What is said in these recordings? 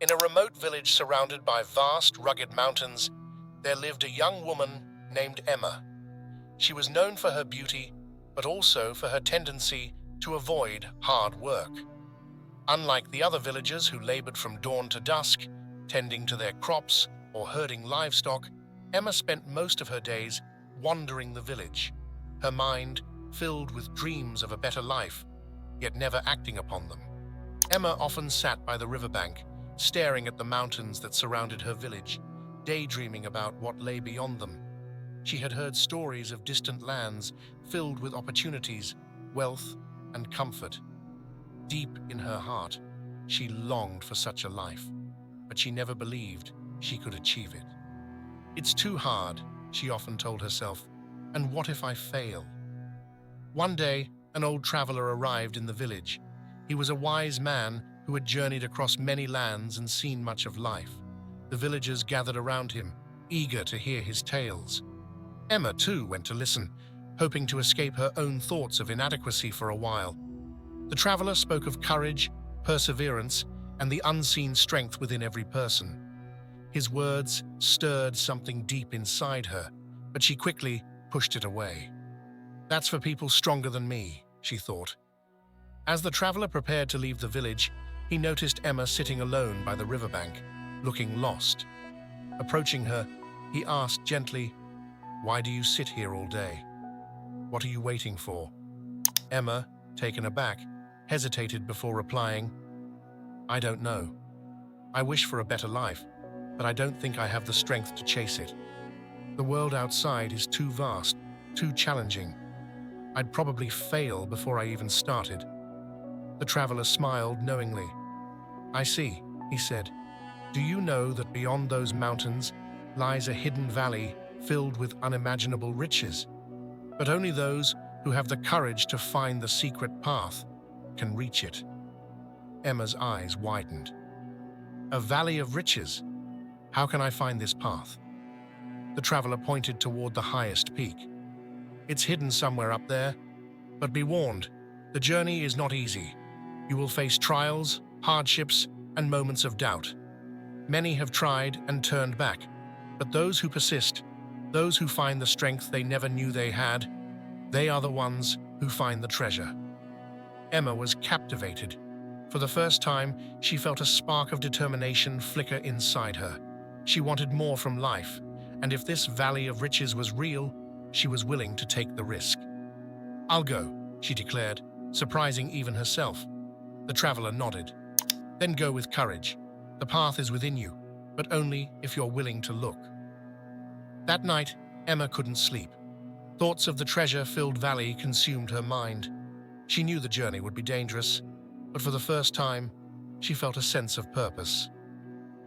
In a remote village surrounded by vast, rugged mountains, there lived a young woman named Emma. She was known for her beauty, but also for her tendency to avoid hard work. Unlike the other villagers who labored from dawn to dusk, tending to their crops or herding livestock, Emma spent most of her days wandering the village, her mind filled with dreams of a better life, yet never acting upon them. Emma often sat by the riverbank, staring at the mountains that surrounded her village, daydreaming about what lay beyond them. She had heard stories of distant lands filled with opportunities, wealth, and comfort. Deep in her heart, she longed for such a life, but she never believed she could achieve it. "It's too hard," she often told herself, "and what if I fail?" One day, an old traveler arrived in the village. He was a wise man who had journeyed across many lands and seen much of life. The villagers gathered around him, eager to hear his tales. Emma, too, went to listen, hoping to escape her own thoughts of inadequacy for a while. The traveler spoke of courage, perseverance, and the unseen strength within every person. His words stirred something deep inside her, but she quickly pushed it away. "That's for people stronger than me," she thought. As the traveler prepared to leave the village, he noticed Emma sitting alone by the riverbank, looking lost. Approaching her, he asked gently, "Why do you sit here all day? What are you waiting for?" Emma, taken aback, hesitated before replying, "I don't know. I wish for a better life, but I don't think I have the strength to chase it. The world outside is too vast, too challenging. I'd probably fail before I even started." The traveler smiled knowingly. "I see," he said. "Do you know that beyond those mountains lies a hidden valley filled with unimaginable riches? But only those who have the courage to find the secret path can reach it." Emma's eyes widened. "A valley of riches? How can I find this path?" The traveler pointed toward the highest peak. "It's hidden somewhere up there, but be warned, the journey is not easy. You will face trials, hardships, and moments of doubt. Many have tried and turned back, but those who persist, those who find the strength they never knew they had, they are the ones who find the treasure." Emma was captivated. For the first time, she felt a spark of determination flicker inside her. She wanted more from life, and if this valley of riches was real, she was willing to take the risk. "I'll go," she declared, surprising even herself. The traveler nodded. "Then go with courage. The path is within you, but only if you're willing to look." That night, Emma couldn't sleep. Thoughts of the treasure-filled valley consumed her mind. She knew the journey would be dangerous, but for the first time, she felt a sense of purpose.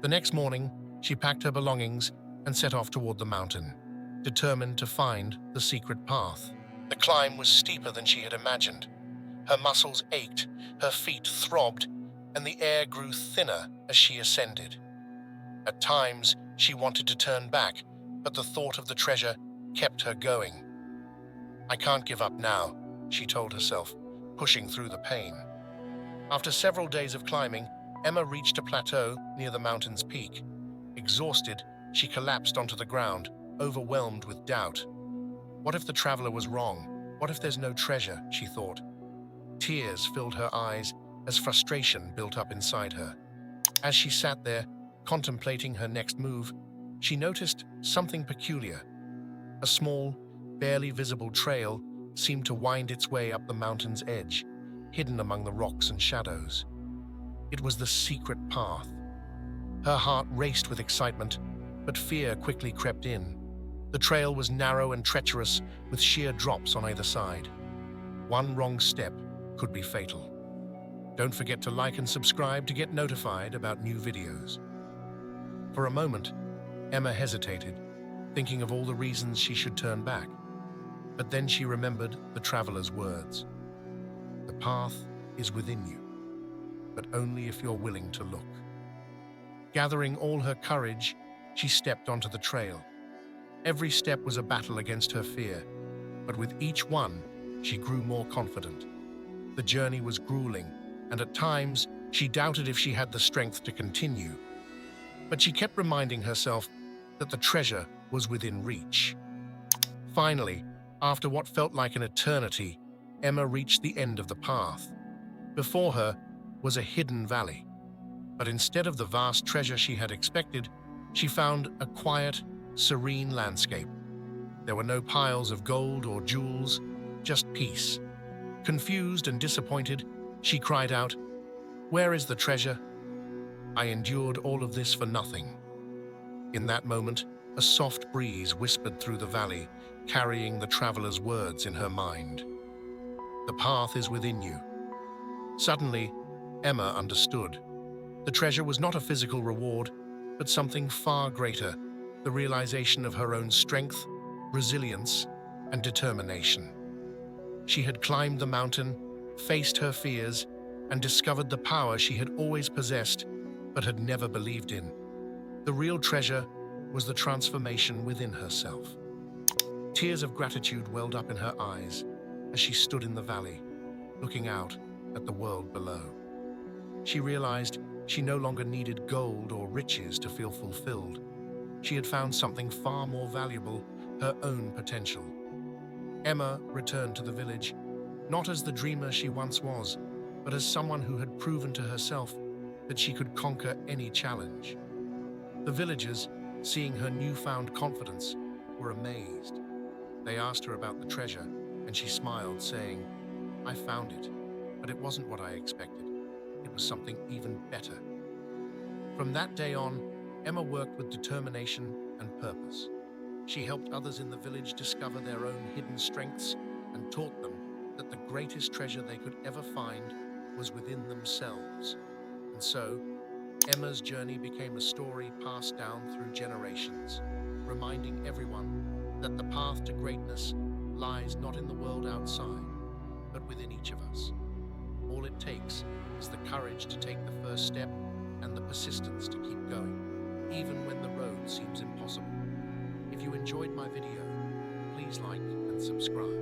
The next morning, she packed her belongings and set off toward the mountain, determined to find the secret path. The climb was steeper than she had imagined. Her muscles ached, her feet throbbed, and the air grew thinner as she ascended. At times, she wanted to turn back, but the thought of the treasure kept her going. "I can't give up now," she told herself, pushing through the pain. After several days of climbing, Emma reached a plateau near the mountain's peak. Exhausted, she collapsed onto the ground, overwhelmed with doubt. What if the traveler was wrong? What if there's no treasure, she thought. Tears filled her eyes as frustration built up inside her. As she sat there, contemplating her next move, she noticed something peculiar. A small, barely visible trail seemed to wind its way up the mountain's edge, hidden among the rocks and shadows. It was the secret path. Her heart raced with excitement, but fear quickly crept in. The trail was narrow and treacherous, with sheer drops on either side. One wrong step could be fatal. Don't forget to like and subscribe to get notified about new videos. For a moment, Emma hesitated, thinking of all the reasons she should turn back. But then she remembered the traveler's words. The path is within you, but only if you're willing to look. Gathering all her courage, she stepped onto the trail. Every step was a battle against her fear, but with each one, she grew more confident. The journey was grueling, and at times, She doubted if she had the strength to continue, but she kept reminding herself that the treasure was within reach. Finally, after what felt like an eternity, Emma reached the end of the path. Before her was a hidden valley, but instead of the vast treasure she had expected, she found a quiet, serene landscape. There were no piles of gold or jewels, just peace. Confused and disappointed, she cried out, "Where is the treasure? I endured all of this for nothing." In that moment, a soft breeze whispered through the valley, carrying the traveler's words in her mind. "The path is within you." Suddenly, Emma understood. The treasure was not a physical reward, but something far greater, the realization of her own strength, resilience, and determination. She had climbed the mountain, faced her fears, and discovered the power she had always possessed but had never believed in. The real treasure was the transformation within herself. Tears of gratitude welled up in her eyes as she stood in the valley, looking out at the world below. She realized she no longer needed gold or riches to feel fulfilled. She had found something far more valuable, her own potential. Emma returned to the village, not as the dreamer she once was, but as someone who had proven to herself that she could conquer any challenge. The villagers, seeing her newfound confidence, were amazed. They asked her about the treasure, and she smiled, saying, "I found it, but it wasn't what I expected. It was something even better." From that day on, Emma worked with determination and purpose. She helped others in the village discover their own hidden strengths and taught them that the greatest treasure they could ever find was within themselves. And so, Emma's journey became a story passed down through generations, reminding everyone that the path to greatness lies not in the world outside, but within each of us. All it takes is the courage to take the first step and the persistence to keep going, even when the road seems impossible. If you enjoyed my video, please like and subscribe.